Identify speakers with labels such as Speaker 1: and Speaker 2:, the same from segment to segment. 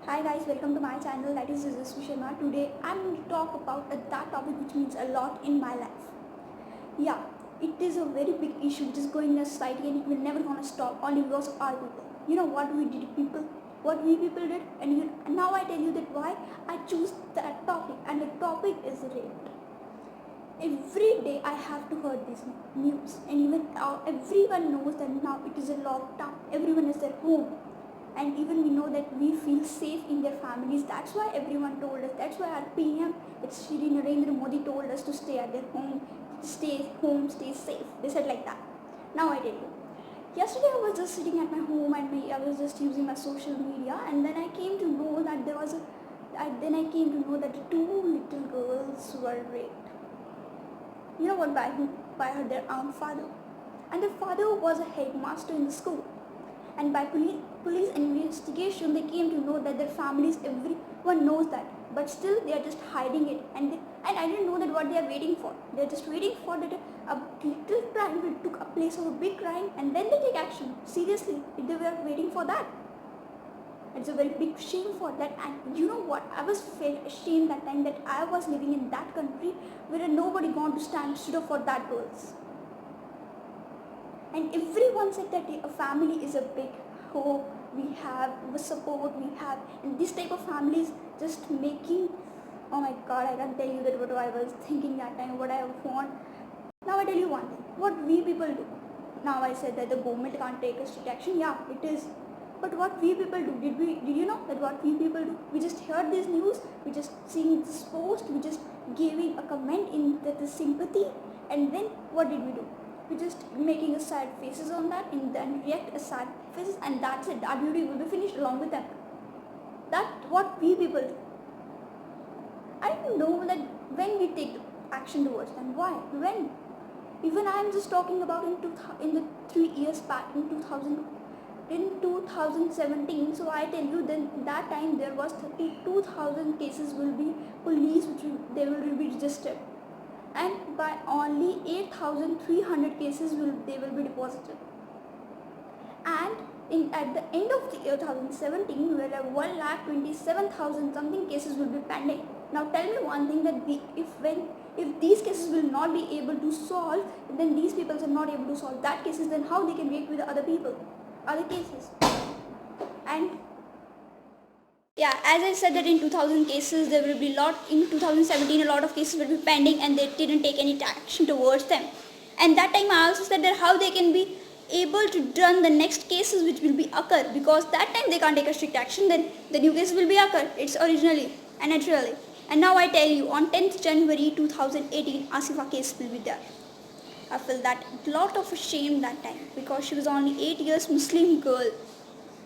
Speaker 1: Hi guys, welcome to my channel, that is Sharma. Today I'm going to talk about that topic which means a lot in my life. Yeah, it is a very big issue which is going in a society and it will never gonna stop only because of our people. You know what we did people, what we people did, and now I tell you that why I choose that topic, and the topic is rape. Every day I have to hear this news, and even everyone knows that now it is a lockdown, everyone is at home, and even we know that we feel safe in their families. That's why everyone told us, that's why our PM, it's Shri Narendra Modi, told us to stay at their home, stay safe. They said like that. Now I tell you, yesterday I was just sitting at my home and I was just using my social media, and then I came to know that the two little girls were raped. You know what? By who? By their own father. And their father was a headmaster in the school. And by police investigation, they came to know that their families, everyone knows that, but still they are just hiding it. And I didn't know that what they are waiting for. They are just waiting for that a little crime will took a place of a big crime, and then they take action. Seriously, they were waiting for that. It's a very big shame for that. And you know what? I was felt ashamed that time that I was living in that country where nobody going to stood up for that girls. And everyone said that a family is a big hope we have, the support we have, and this type of families just making, oh my god, I can't tell you that what I was thinking that time, what I want. Now I tell you one thing, what we people do. Now I said that the government can't take a strict action, yeah, it is. But what we people do, did you know that what we people do? We just heard this news, we just seeing this post, we just giving a comment in the sympathy, and then what did we do? We just making a sad faces on that and then react a sad faces, and that's it. Our duty will be finished along with them. That's what we people do. I don't know that when we take action towards them. Why? When? Even I am just talking about in the 3 years back in 2017. So I tell you, then that time there was 32,000 cases will be police they will be registered, and by only 8,300 cases they will be deposited. And at the end of the year 2017, where 1,27,000 something cases will be pending. Now tell me one thing, that if these cases will not be able to solve, then these people are not able to solve that cases, then how they can react with the other people, other cases. And yeah, as I said that in 2000 cases there will be in 2017 a lot of cases will be pending and they didn't take any action towards them. And that time I also said that how they can be able to run the next cases which will be occur, because that time they can't take a strict action, then the new cases will be occur. It's originally and naturally. And now I tell you, on 10th January 2018, Asifa case will be there. I felt that lot of shame that time, because she was only 8 years Muslim girl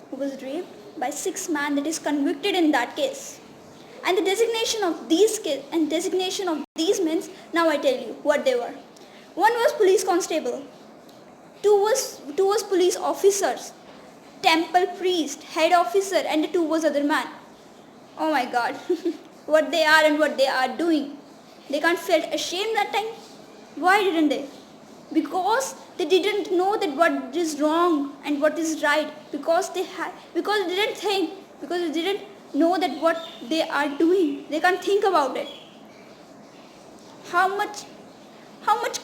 Speaker 1: who was raped by 6 men that is convicted in that case. And the designation of these men, now I tell you what they were. One was police constable, two was police officers, temple priest, head officer, and the 2 was other man. Oh my god, what they are and what they are doing. They can't feel ashamed that time. Why didn't they? Because they didn't know that what is wrong and what is right, because they didn't think, because they didn't know that what they are doing. They can't think about it. How much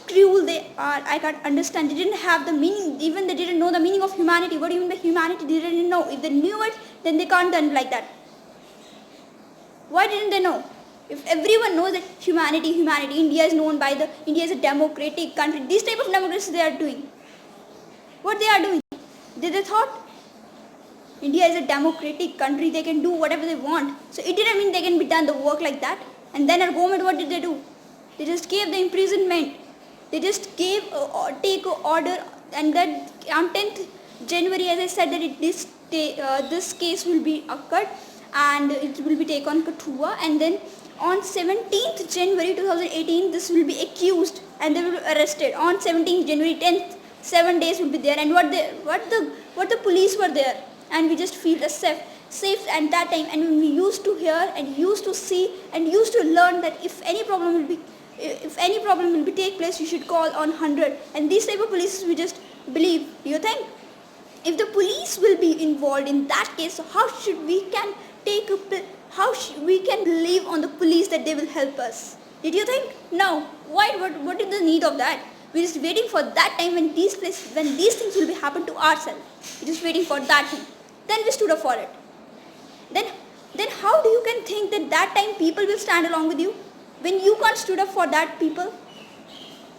Speaker 1: cruel they are, I can't understand. They didn't have the meaning, even they didn't know the meaning of humanity. What even by humanity they didn't know. If they knew it, then they can't done like that. Why didn't they know? If everyone knows that humanity, India is known by India is a democratic country. These type of democracy they are doing. What they are doing? They thought India is a democratic country, they can do whatever they want. So it didn't mean they can be done the work like that. And then our government, what did they do? They just gave the imprisonment. They just gave take a order, and that on 10th January, as I said, that this case will be occurred and it will be taken on Kathua, and then on 17th January 2018 this will be accused and they will be arrested. On 17th January 10th, 7 days will be there, and what the police were there, and we just feel safe at that time. And when we used to hear and used to see and used to learn that if any problem will be take place, you should call on 100, and these type of police we just believe. Do you think if the police will be involved in that case, how should we can we can believe on the police that they will help us? Did you think? No. Why? What is the need of that? We're just waiting for that time when these things will be happen to ourselves. We're just waiting for that thing. Then we stood up for it. Then how do you can think that time people will stand along with you when you can't stood up for that people?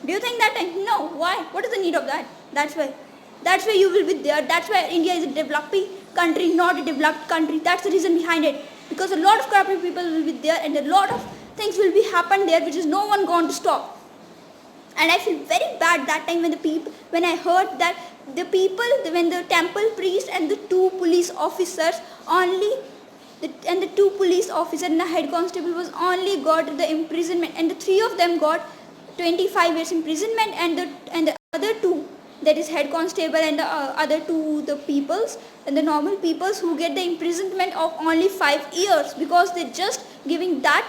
Speaker 1: Do you think that time? No. Why? What is the need of that? That's why you will be there. That's why India is a developing country, not a developed country. That's the reason behind it. Because a lot of corrupt people will be there and a lot of things will be happen there which is no one going to stop. And I feel very bad that time when I heard that when the temple priest and the two police officers and the two police officer and the head constable was only got the imprisonment, and the three of them got 25 years imprisonment, and the other two, that is head constable and the other two, the peoples and the normal peoples, who get the imprisonment of only 5 years, because they just giving that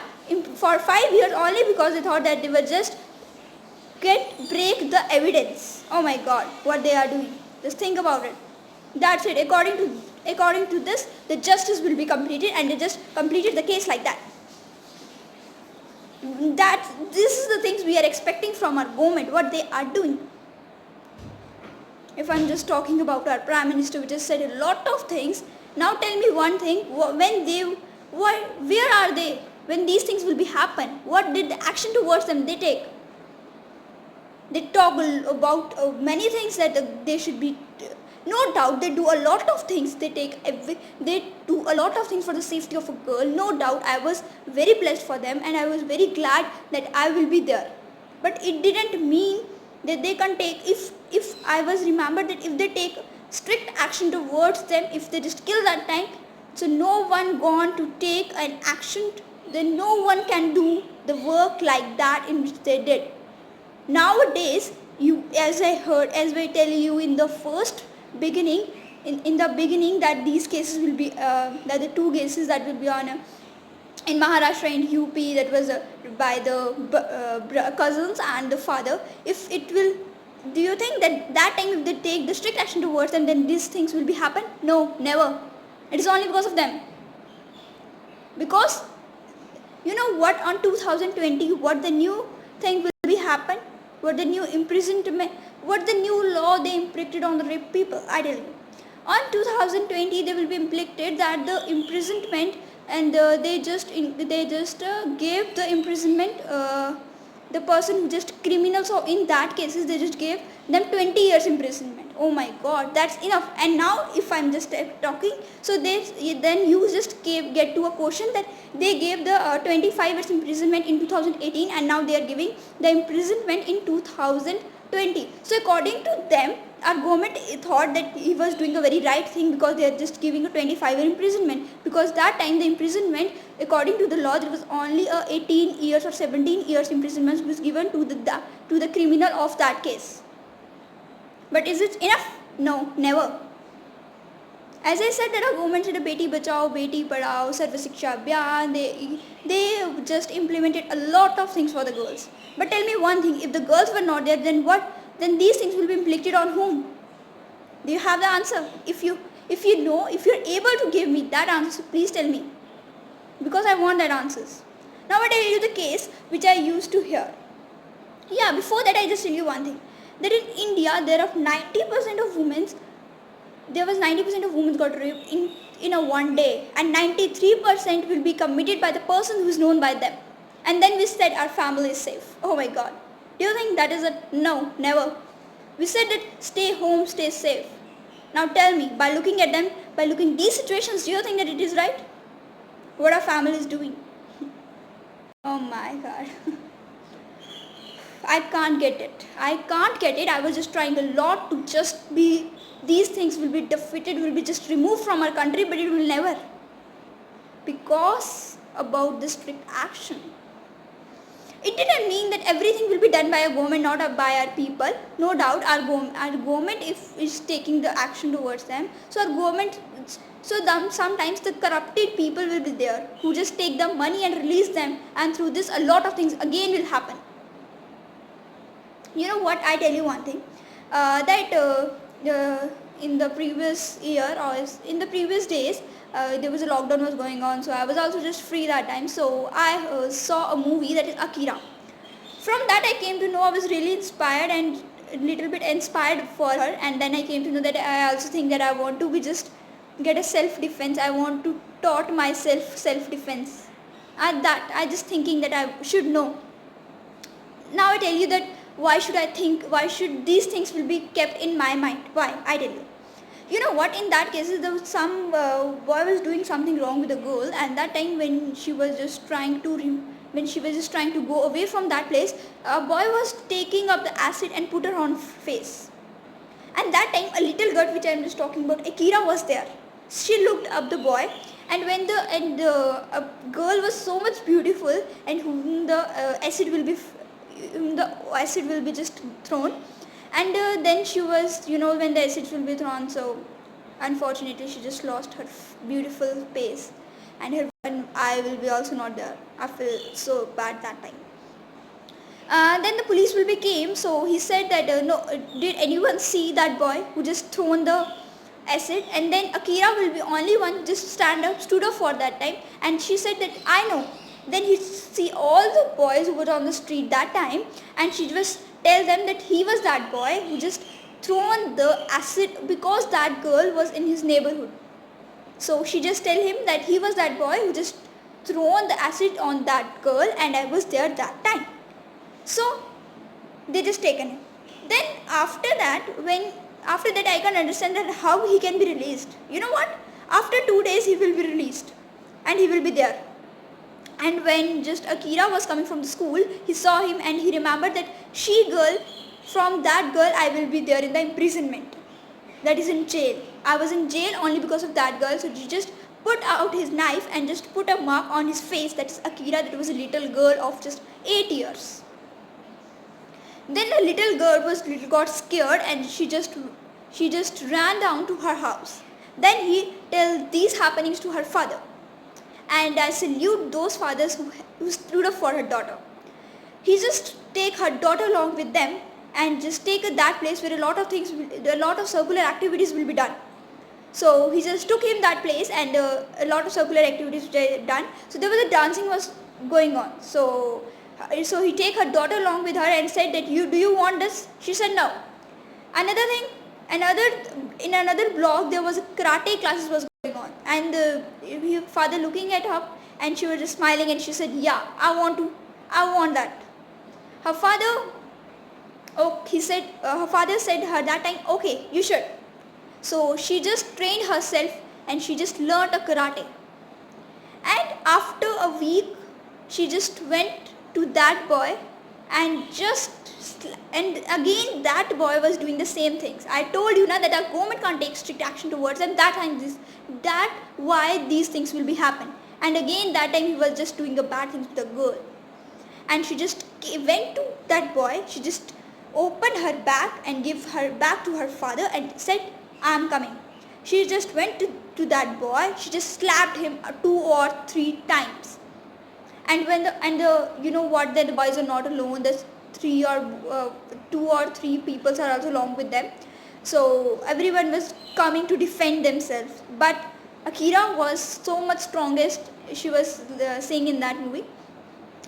Speaker 1: for 5 years only because they thought that they were just break the evidence. Oh my God, what they are doing. Just think about it. That's it. According to this, the justice will be completed, and they just completed the case like that. This is the things we are expecting from our government, what they are doing. If I'm just talking about our Prime Minister, which has said a lot of things, now tell me one thing, where are they when these things will be happen? What did the action towards them they take? They talk about many things that they should be. No doubt they do a lot of things. They do a lot of things for the safety of a girl. No doubt I was very blessed for them, and I was very glad that I will be there. But it didn't mean that they can take, if I was remembered that if they take strict action towards them, if they just kill that time, so no one gone to take an action, then no one can do the work like that in which they did. Nowadays, as I tell you in the first beginning, in the beginning, that these cases will be, that the two cases that will be on in Maharashtra and UP, that was by the cousins and the father. If it will, do you think that time if they take the strict action towards them, then these things will be happen? No, never. It is only because of them. Because you know what, on 2020, what the new thing will be happen? What the new imprisonment, what the new law they inflicted on the rape people? I tell you, on 2020 they will be inflicted that the imprisonment, and they just gave the imprisonment, the person who just criminals, so in that cases they just gave them 20 years imprisonment. Oh my God, that's enough. And now if I'm just talking, so then you just get to a question that they gave the 25 years imprisonment in 2018, and now they are giving the imprisonment in 2020. So according to them, our government thought that he was doing a very right thing, because they are just giving a 25-year imprisonment, because that time the imprisonment, according to the law, there was only a 18 years or 17 years imprisonment was given to the criminal of that case. But is it enough? No, never. As I said, that our government said Beti Bachao, Beti Padhao, Sarva Shiksha Abhiyan, they just implemented a lot of things for the girls. But tell me one thing, if the girls were not there, then what? Then these things will be inflicted on whom? Do you have the answer? If you're able to give me that answer, please tell me, because I want that answers. Now I tell you the case which I used to hear. Yeah, before that I just tell you one thing, that in India there are 90% of women. There was 90% of women got raped in a one day, and 93% will be committed by the person who is known by them. And then we said our family is safe. Oh my God. Do you think that is a no? Never. We said that stay home, stay safe. Now tell me, by looking at them, by looking these situations, do you think that it is right? What our family is doing? Oh my God. I can't get it. I was just trying a lot to just be, these things will be defeated, will be just removed from our country, but it will never. Because about the strict action. It didn't mean that everything will be done by a government, not by our people. No doubt our government is taking the action towards them. So our government, sometimes the corrupted people will be there who just take the money and release them, and through this a lot of things again will happen. You know what, I tell you one thing, that in the previous year or in the previous days, there was a lockdown was going on, so I was also just free that time. So I saw a movie that is Akira. From that I came to know I was really inspired and a little bit inspired for her, and then I came to know that I also think that I want to be just get a self-defense. I want to taught myself self-defense. At that I just thinking that I should know. Now I tell you that why should these things will be kept in my mind. Why? I tell you. You know what, in that case there was some boy was doing something wrong with a girl, and that time when she was just trying to go away from that place, a boy was taking up the acid and put her on face. And that time a little girl which I am just talking about, Akira, was there. She looked up the boy, and when the girl was so much beautiful and whom the acid will be just thrown, and then she was, when the acid will be thrown, so unfortunately she just lost her beautiful face, and her one eye will be also not there. I feel so bad that time. Then the police will be came, so he said that no, did anyone see that boy who just thrown the acid? And then Akira will be only one just stood up for that time, and she said that I know. Then he see all the boys who were on the street that time, and she just tell them that he was that boy who just thrown the acid because that girl was in his neighborhood. So she just tell him that he was that boy who just thrown the acid on that girl, and I was there that time. So they just taken him. Then after that I can understand that how he can be released. You know what? After 2 days he will be released, and he will be there. And when just Akira was coming from the school, he saw him and he remembered that from that girl I will be there in the imprisonment. That is in jail. I was in jail only because of that girl. So he just put out his knife and just put a mark on his face. That is Akira. That was a little girl of just 8 years. Then the little girl got scared, and she just ran down to her house. Then he tell these happenings to her father. And I salute those fathers who stood up for her daughter. He just take her daughter along with them and just take that place where a lot of circular activities will be done. So he just took him that place, and a lot of circular activities were done. So there was a dancing was going on. So he take her daughter along with her and said that do you want this? She said no. Another thing, in another block there was a karate classes was going on, and her father looking at her, and she was just smiling, and she said, yeah, I want that. Her father said her that time, okay, you should. So she just trained herself, and she just learned a karate. And after a week she just went to that boy, and again that boy was doing the same things. I told you now that our government can't take strict action towards them. That why these things will be happen. And again that time he was just doing the bad things with the girl, and she just went to that boy. She just opened her bag and gave her bag to her father and said, I am coming. She just went to that boy. She just slapped him 2 or 3 times. And the boys are not alone. There's 2 or 3 people are also along with them. So everyone was coming to defend themselves. But Akira was so much strongest. She was saying in that movie.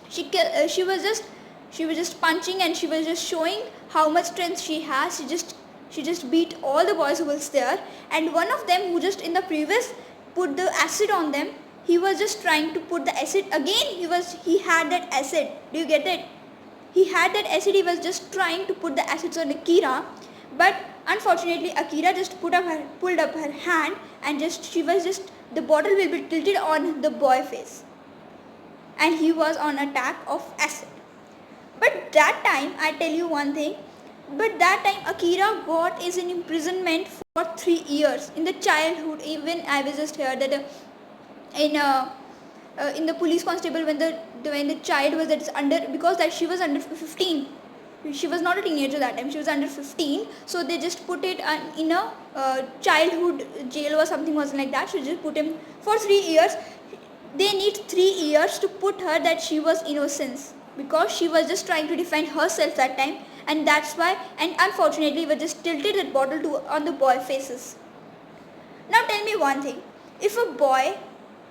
Speaker 1: She was just punching, and she was just showing how much strength she has. She just beat all the boys who was there. And one of them who just in the previous put the acid on them, he was just trying to put the acid again. He had that acid. Do you get it? He had that acid. He was just trying to put the acids on Akira, but unfortunately Akira just pulled up her hand, and the bottle will be tilted on the boy face, and he was on attack of acid. But that time I tell you one thing. But that time Akira got is in imprisonment for 3 years in the childhood. Even I was just heard that in the police constable when the child was because that she was under 15. She was not a teenager that time. She was under 15. So they just put it in a childhood jail or something was like that. So just put him for 3 years. They need 3 years to put her that she was innocent, because she was just trying to defend herself that time. and that's why, and unfortunately we just tilted that bottle on the boy faces. Now tell me one thing, if a boy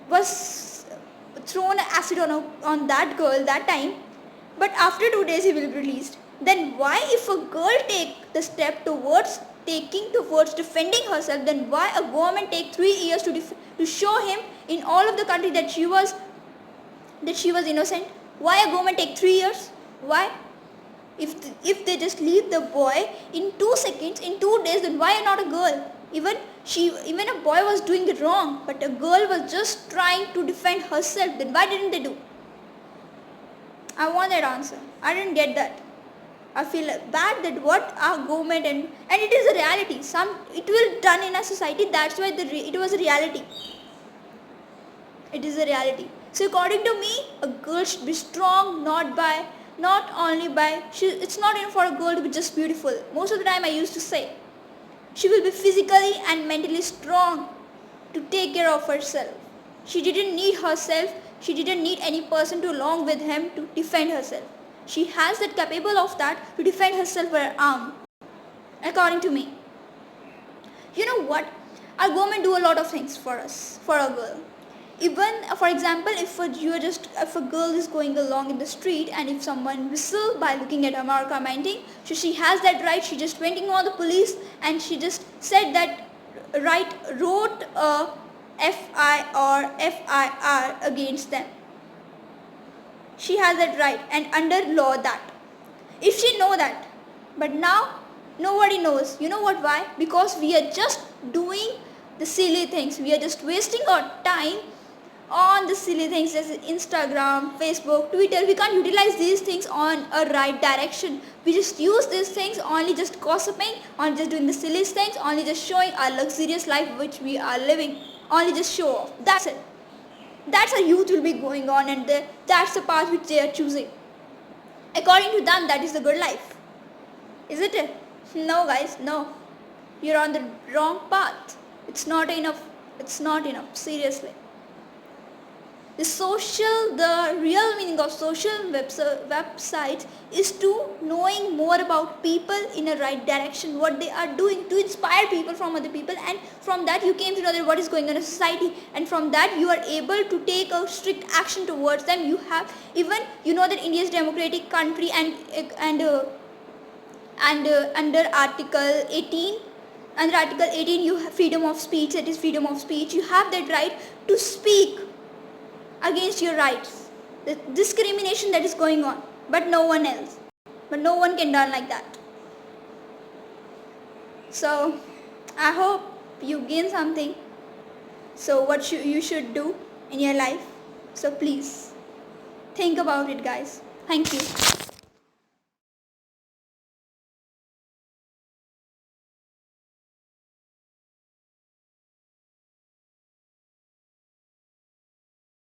Speaker 1: was thrown acid on that girl that time, but after 2 days he will be released, then why, if a girl take the step towards defending herself, then why a government take 3 years to show him in all of the country that she was innocent? Why a government take 3 years? Why? If they just leave the boy in 2 seconds, in 2 days, then why not a girl? Even a boy was doing it wrong, but a girl was just trying to defend herself, then why didn't they do? I want that answer. I didn't get that. I feel bad that what our government, and it is a reality. It will done in a society, that's why it was a reality. It is a reality. So according to me, a girl should be strong, it's not enough for a girl to be just beautiful. Most of the time I used to say, she will be physically and mentally strong to take care of herself. She didn't need any person to along with him to defend herself. She has that capable of that to defend herself with her arm, according to me. You know what? Our government do a lot of things for us, for a girl. Even, for example, if a girl is going along in the street and if someone whistle by looking at her or commenting, so she has that right. She just went in on the police and she just said that wrote a FIR against them. She has that right, and under law that. If she know that, but now nobody knows. You know what? Why? Because we are just doing the silly things. We are just wasting our time on the silly things as Instagram, Facebook, Twitter. We can't utilize these things on a right direction. We just use these things only just gossiping, only just doing the silliest things, only just showing our luxurious life which we are living, only just show off. That's it. That's how youth will be going on, and that's the path which they are choosing. According to them, that is the good life. Is it? No guys, no. You're on the wrong path. It's not enough. It's not enough. Seriously. The real meaning of social websites is to knowing more about people in a right direction, what they are doing, to inspire people from other people, and from that you came to know that what is going on in society, and from that you are able to take a strict action towards them. You know that India is a democratic country, and under Article 18. Under Article 18 you have freedom of speech. That is freedom of speech. You have that right to speak against your rights, the discrimination that is going on, but no one can do like that. So I hope you gain something, so what you should do in your life. So please think about it, guys. Thank you.